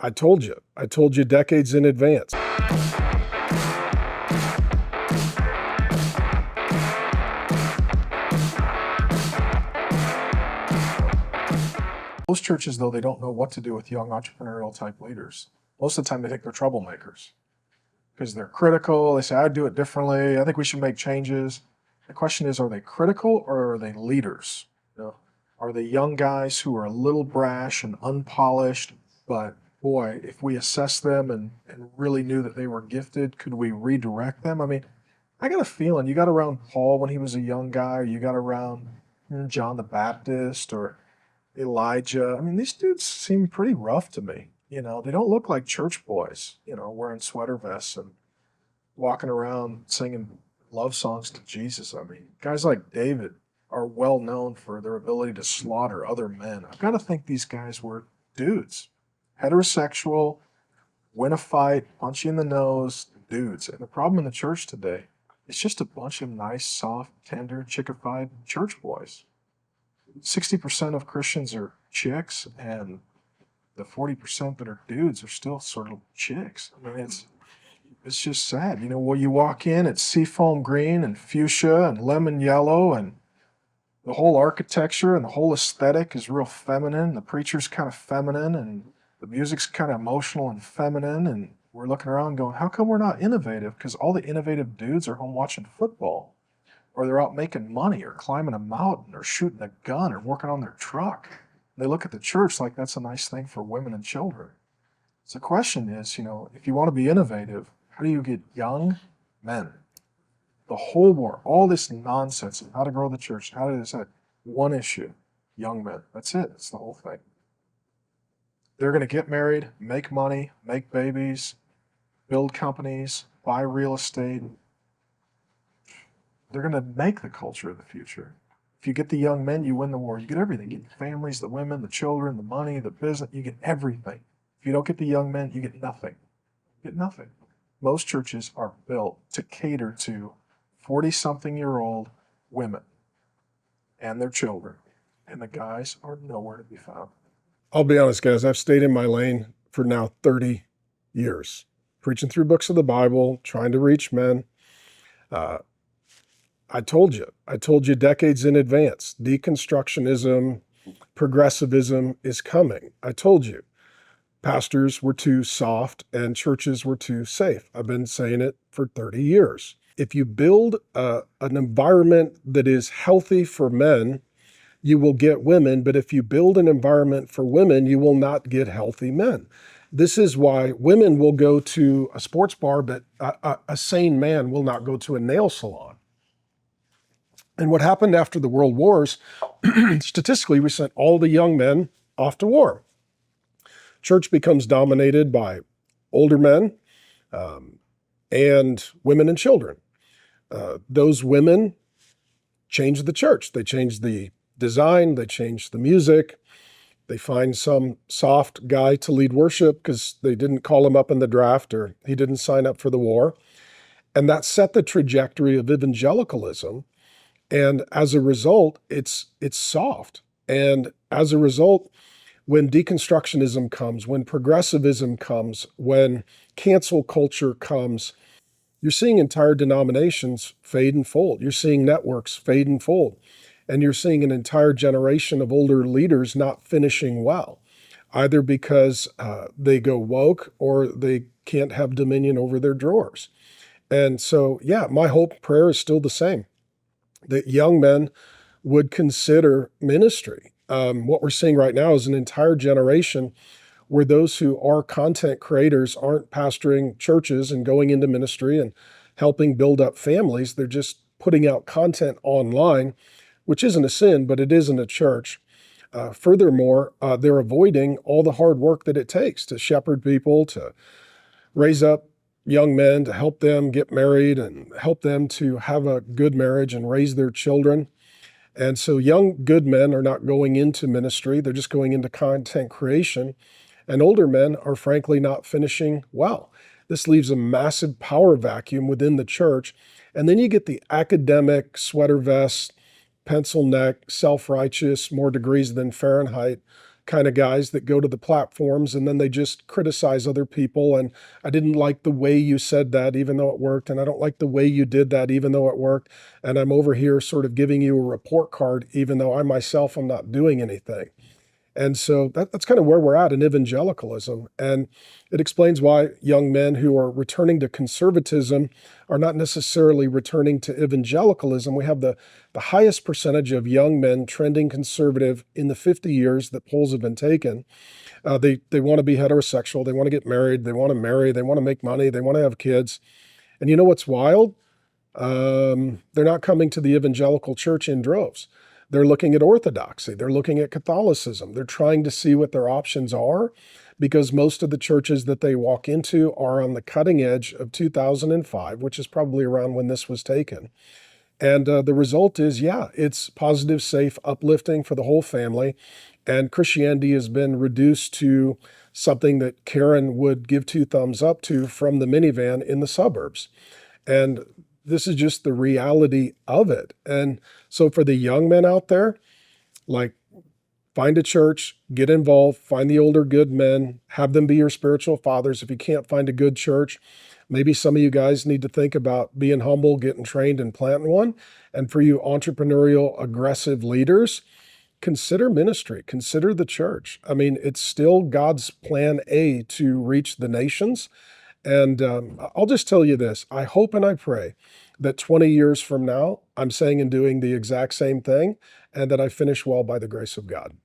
I told you. I told you decades in advance. Most churches, though, they don't know what to do with young entrepreneurial type leaders. Most of the time they think they're troublemakers because they're critical. They say, I'd do it differently. I think we should make changes. The question is, are they critical or are they leaders? You know, are they young guys who are a little brash and unpolished, but boy, if we assessed them and really knew that they were gifted, could we redirect them? I mean, I got a feeling you got around Paul when he was a young guy, or you got around John the Baptist or Elijah. I mean, these dudes seem pretty rough to me. You know, they don't look like church boys, you know, wearing sweater vests and walking around singing love songs to Jesus. I mean, guys like David are well known for their ability to slaughter other men. I've got to think these guys were dudes, heterosexual, win a fight, punch you in the nose, dudes. And the problem in the church today, it's just a bunch of nice, soft, tender, chickified church boys. 60% of Christians are chicks, and the 40% that are dudes are still sort of chicks. I mean, it's just sad. You know, when you walk in, it's seafoam green and fuchsia and lemon yellow, and the whole architecture and the whole aesthetic is real feminine. The preacher's kind of feminine, and the music's kind of emotional and feminine, and we're looking around going, how come we're not innovative? Because all the innovative dudes are home watching football, or they're out making money, or climbing a mountain, or shooting a gun, or working on their truck. They look at the church like that's a nice thing for women and children. So the question is, you know, if you want to be innovative, how do you get young men? The whole war, all this nonsense of how to grow the church, how to decide one issue, young men. That's it. That's the whole thing. They're going to get married, make money, make babies, build companies, buy real estate. They're going to make the culture of the future. If you get the young men, you win the war. You get everything. You get the families, the women, the children, the money, the business. You get everything. If you don't get the young men, you get nothing. You get nothing. Most churches are built to cater to 40-something-year-old women and their children, and the guys are nowhere to be found. I'll be honest, guys. I've stayed in my lane for now 30 years, preaching through books of the Bible, trying to reach men. I told you decades in advance, deconstructionism, progressivism is coming. I told you pastors were too soft and churches were too safe. I've been saying it for 30 years. If you build an environment that is healthy for men, you will get women. But if you build an environment for women, you will not get healthy men. This is why women will go to a sports bar, but a sane man will not go to a nail salon. And what happened after the World Wars, statistically, we sent all the young men off to war. Church becomes dominated by older men and women and children. Those women changed the church. They changed the design. They changed the music. They find some soft guy to lead worship because they didn't call him up in the draft or he didn't sign up for the war. And that set the trajectory of evangelicalism. And as a result, it's soft. And as a result, when deconstructionism comes, when progressivism comes, when cancel culture comes, you're seeing entire denominations fade and fold. You're seeing networks fade and fold. And you're seeing an entire generation of older leaders not finishing well, either because they go woke or they can't have dominion over their drawers. And so, yeah, my hope, prayer is still the same, that young men would consider ministry. What we're seeing right now is an entire generation where those who are content creators aren't pastoring churches and going into ministry and helping build up families. They're just putting out content online, which isn't a sin, but it isn't a church. Furthermore, they're avoiding all the hard work that it takes to shepherd people, to raise up young men, to help them get married and help them to have a good marriage and raise their children. And so young, good men are not going into ministry. They're just going into content creation. And older men are frankly not finishing well. This leaves a massive power vacuum within the church. And then you get the academic, sweater vest, pencil neck, self-righteous, more degrees than Fahrenheit kind of guys that go to the platforms and then they just criticize other people. And I didn't like the way you said that, even though it worked. And I don't like the way you did that, even though it worked. And I'm over here sort of giving you a report card, even though I myself am not doing anything. And so that's kind of where we're at in evangelicalism. And it explains why young men who are returning to conservatism are not necessarily returning to evangelicalism. We have the highest percentage of young men trending conservative in the 50 years that polls have been taken. They want to be heterosexual. They want to get married. They want to marry. They want to make money. They want to have kids. And you know what's wild? They're not coming to the evangelical church in droves. They're looking at orthodoxy. They're looking at Catholicism. They're trying to see what their options are because most of the churches that they walk into are on the cutting edge of 2005, which is probably around when this was taken. And the result is, yeah, it's positive, safe, uplifting for the whole family. And Christianity has been reduced to something that Karen would give 2 thumbs up to from the minivan in the suburbs. And this is just the reality of it. And so for the young men out there, like, find a church, get involved, find the older good men, have them be your spiritual fathers. If you can't find a good church, maybe some of you guys need to think about being humble, getting trained, and planting one. And for you entrepreneurial, aggressive leaders, consider ministry, consider the church. I mean, it's still God's plan A to reach the nations. And I'll just tell you this, I hope and I pray that 20 years from now, I'm saying and doing the exact same thing and that I finish well by the grace of God.